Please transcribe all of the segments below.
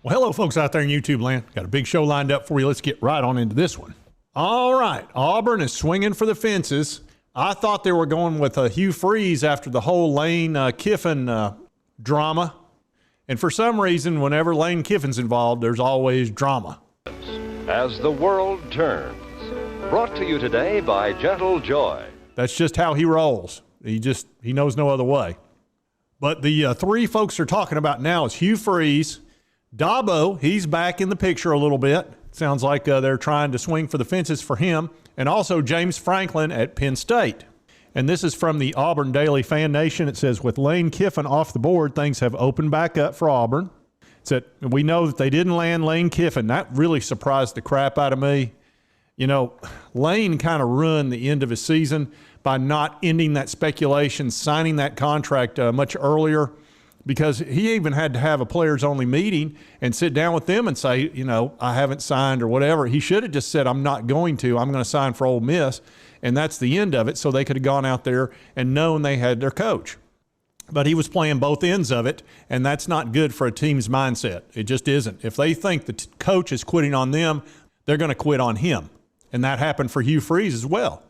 Well, hello, folks out there in YouTube land. Got a big show lined up for you. Let's get right on into this one. All right, Auburn is swinging for the fences. I thought they were going with Hugh Freeze after the whole Lane Kiffin drama. And for some reason, whenever Lane Kiffin's involved, there's always drama. As the world turns. Brought to you today by Gentle Joy. That's just how he rolls. He knows no other way. But the three folks they're talking about now is Hugh Freeze. Dabo, he's back in the picture a little bit. Sounds like they're trying to swing for the fences for him. And also James Franklin at Penn State. And this is from the Auburn Daily Fan Nation. It says, with Lane Kiffin off the board, things have opened back up for Auburn. It said, we know that they didn't land Lane Kiffin. That really surprised the crap out of me. You know, Lane kind of ruined the end of his season by not ending that speculation, signing that contract much earlier, because he even had to have a players-only meeting and sit down with them and say, you know, I haven't signed or whatever. He should have just said, I'm not going to. I'm going to sign for Ole Miss, and that's the end of it, so they could have gone out there and known they had their coach. But he was playing both ends of it, and that's not good for a team's mindset. It just isn't. If they think the coach is quitting on them, they're going to quit on him, and that happened for Hugh Freeze as well.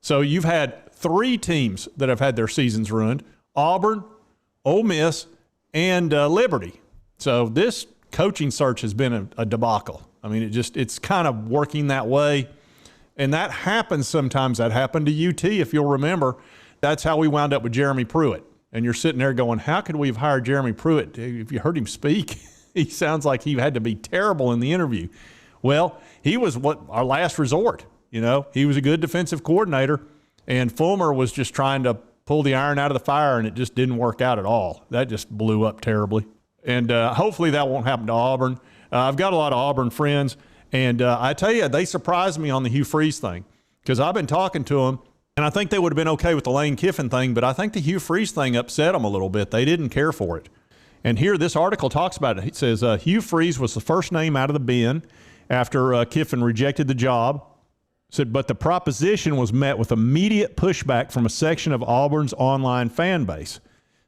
So you've had three teams that have had their seasons ruined: Auburn, Ole Miss, and Liberty. So this coaching search has been a debacle. I mean, it's kind of working that way. And that happens sometimes. That happened to UT, if you'll remember. That's how we wound up with Jeremy Pruitt. And you're sitting there going, how could we have hired Jeremy Pruitt? If you heard him speak, he sounds like he had to be terrible in the interview. Well, he was our last resort. You know, he was a good defensive coordinator, and Fulmer was just trying to pull the iron out of the fire, and it just didn't work out at all. That just blew up terribly. And hopefully that won't happen to Auburn. I've got a lot of Auburn friends, and I tell you, they surprised me on the Hugh Freeze thing, because I've been talking to them, and I think they would have been okay with the Lane Kiffin thing, but I think the Hugh Freeze thing upset them a little bit. They didn't care for it. And here, this article talks about it. It says, Hugh Freeze was the first name out of the bin after Kiffin rejected the job. Said, but the proposition was met with immediate pushback from a section of Auburn's online fan base.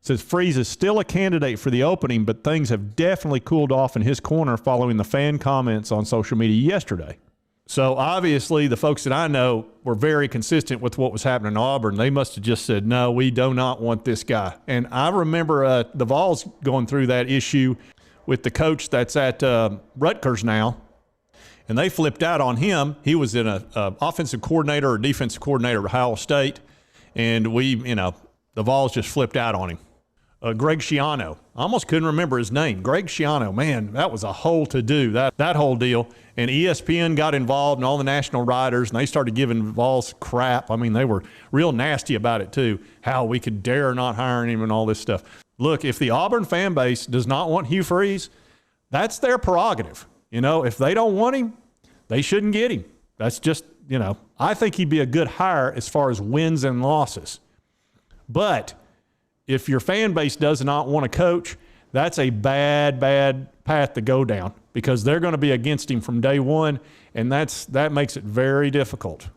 Says Freeze is still a candidate for the opening, but things have definitely cooled off in his corner following the fan comments on social media yesterday. So obviously the folks that I know were very consistent with what was happening in Auburn. They must have just said, no, we do not want this guy. And I remember the Vols going through that issue with the coach that's at Rutgers now. And they flipped out on him. He was in an offensive coordinator or defensive coordinator at Ohio State. And the Vols just flipped out on him. Greg Schiano. I almost couldn't remember his name. Greg Schiano, man, that was a whole to-do, that whole deal. And ESPN got involved and all the national writers, and they started giving Vols crap. I mean, they were real nasty about it too, how we could dare not hire him and all this stuff. Look, if the Auburn fan base does not want Hugh Freeze, that's their prerogative. You know, if they don't want him, they shouldn't get him. That's just, I think he'd be a good hire as far as wins and losses. But if your fan base does not want a coach, that's a bad, bad path to go down, because they're going to be against him from day one, and that makes it very difficult.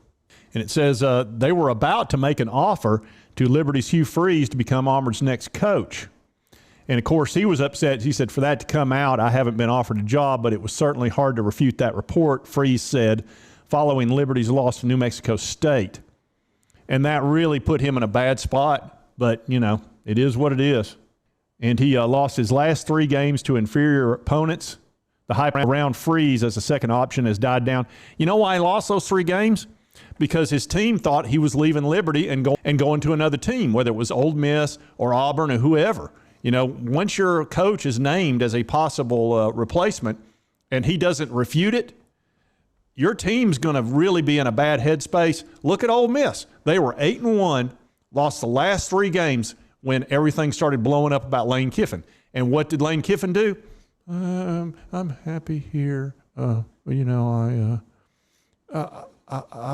And it says they were about to make an offer to Liberty's Hugh Freeze to become Auburn's next coach. And, of course, he was upset. He said, for that to come out, I haven't been offered a job, but it was certainly hard to refute that report, Freeze said, following Liberty's loss to New Mexico State. And that really put him in a bad spot, but, it is what it is. And he lost his last 3 games to inferior opponents. The hype around Freeze as a second option has died down. You know why he lost those 3 games? Because his team thought he was leaving Liberty and going to another team, whether it was Ole Miss or Auburn or whoever. Once your coach is named as a possible replacement and he doesn't refute it, your team's going to really be in a bad headspace. Look at Ole Miss. They were 8-1, lost the last 3 games when everything started blowing up about Lane Kiffin. And what did Lane Kiffin do? I'm happy here. I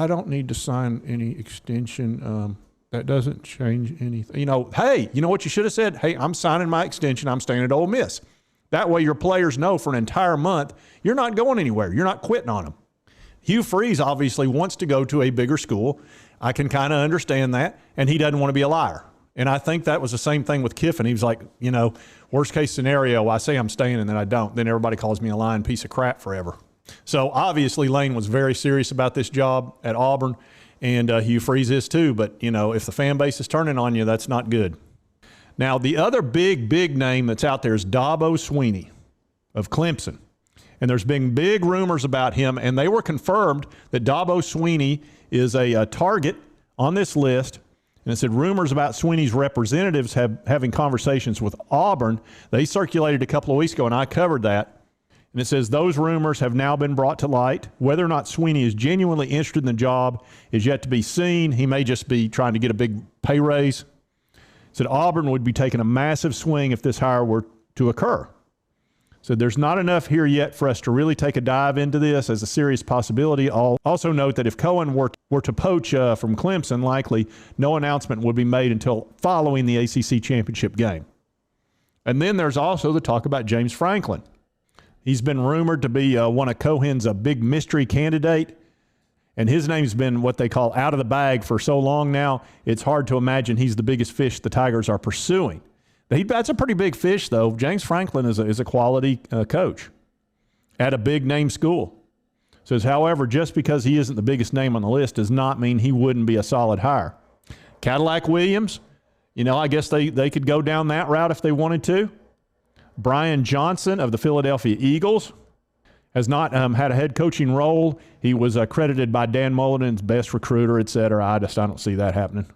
don't need to sign any extension. That doesn't change anything. Hey, you know what you should have said? Hey, I'm signing my extension. I'm staying at Ole Miss. That way your players know for an entire month you're not going anywhere. You're not quitting on them. Hugh Freeze obviously wants to go to a bigger school. I can kind of understand that, and he doesn't want to be a liar. And I think that was the same thing with Kiffin. He was like, you know, worst case scenario, I say I'm staying and then I don't. Then everybody calls me a lying piece of crap forever. So obviously Lane was very serious about this job at Auburn, and Hugh Freeze is too. But, you know, if the fan base is turning on you, that's not good. Now, the other big name that's out there is Dabo Swinney of Clemson. And there's been big rumors about him, and they were confirmed that Dabo Swinney is a target on this list. And it said rumors about Swinney's representatives having conversations with Auburn. They circulated a couple of weeks ago, and I covered that. And it says those rumors have now been brought to light. Whether or not Swinney is genuinely interested in the job is yet to be seen. He may just be trying to get a big pay raise. It said Auburn would be taking a massive swing if this hire were to occur. So there's not enough here yet for us to really take a dive into this as a serious possibility. I'll also note that if Cohen were to poach from Clemson, likely no announcement would be made until following the ACC championship game. And then there's also the talk about James Franklin. He's been rumored to be one of Cohen's big mystery candidate, and his name's been what they call out of the bag for so long now, it's hard to imagine he's the biggest fish the Tigers are pursuing. That's a pretty big fish, though. James Franklin is a quality coach at a big-name school. Says, however, just because he isn't the biggest name on the list does not mean he wouldn't be a solid hire. Cadillac Williams, you know, I guess they could go down that route if they wanted to. Brian Johnson of the Philadelphia Eagles has not had a head coaching role. He was credited by Dan Mulligan's best recruiter, et cetera. I don't see that happening.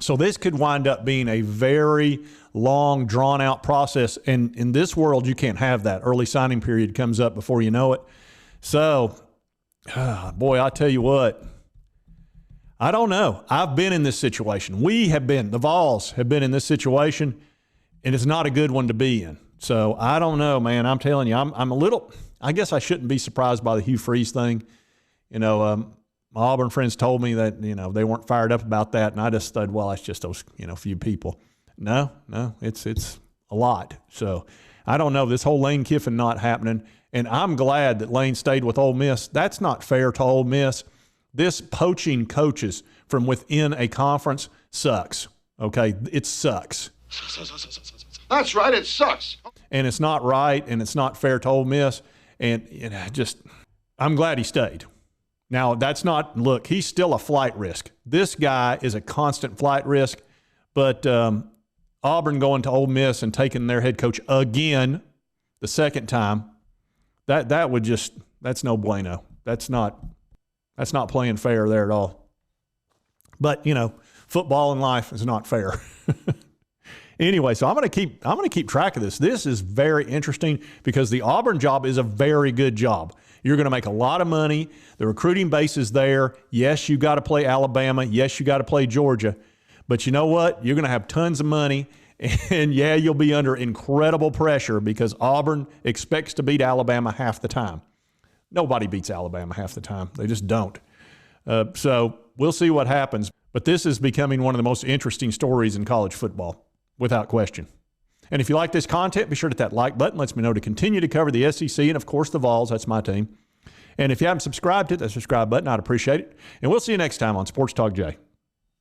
So this could wind up being a very long, drawn-out process. And in this world, you can't have that. Early signing period comes up before you know it. So, boy, I tell you what, I don't know. I've been in this situation. The Vols have been in this situation, and it's not a good one to be in. So I don't know, man. I'm telling you, I'm a little – I guess I shouldn't be surprised by the Hugh Freeze thing. You know, my Auburn friends told me that, you know, they weren't fired up about that, and I just thought, well, it's just those, you know, few people. No, it's a lot. So I don't know. This whole Lane Kiffin not happening, and I'm glad that Lane stayed with Ole Miss. That's not fair to Ole Miss. This poaching coaches from within a conference sucks, okay? It sucks. That's right, it sucks. And it's not right, and it's not fair to Ole Miss, and I'm glad he stayed. Now, that's not – look, he's still a flight risk. This guy is a constant flight risk, but Auburn going to Ole Miss and taking their head coach again the second time, that would just – that's no bueno. That's not playing fair there at all. But, you know, football and life is not fair. Anyway, so I'm going to keep track of this. This is very interesting because the Auburn job is a very good job. You're going to make a lot of money. The recruiting base is there. Yes, you got to play Alabama. Yes, you got to play Georgia. But you know what? You're going to have tons of money. And, yeah, you'll be under incredible pressure because Auburn expects to beat Alabama half the time. Nobody beats Alabama half the time. They just don't. So we'll see what happens. But this is becoming one of the most interesting stories in college football, without question. And if you like this content, be sure to hit that like button. Lets me know to continue to cover the SEC and, of course, the Vols. That's my team. And if you haven't subscribed, hit that subscribe button. I'd appreciate it. And we'll see you next time on Sports Talk Jay.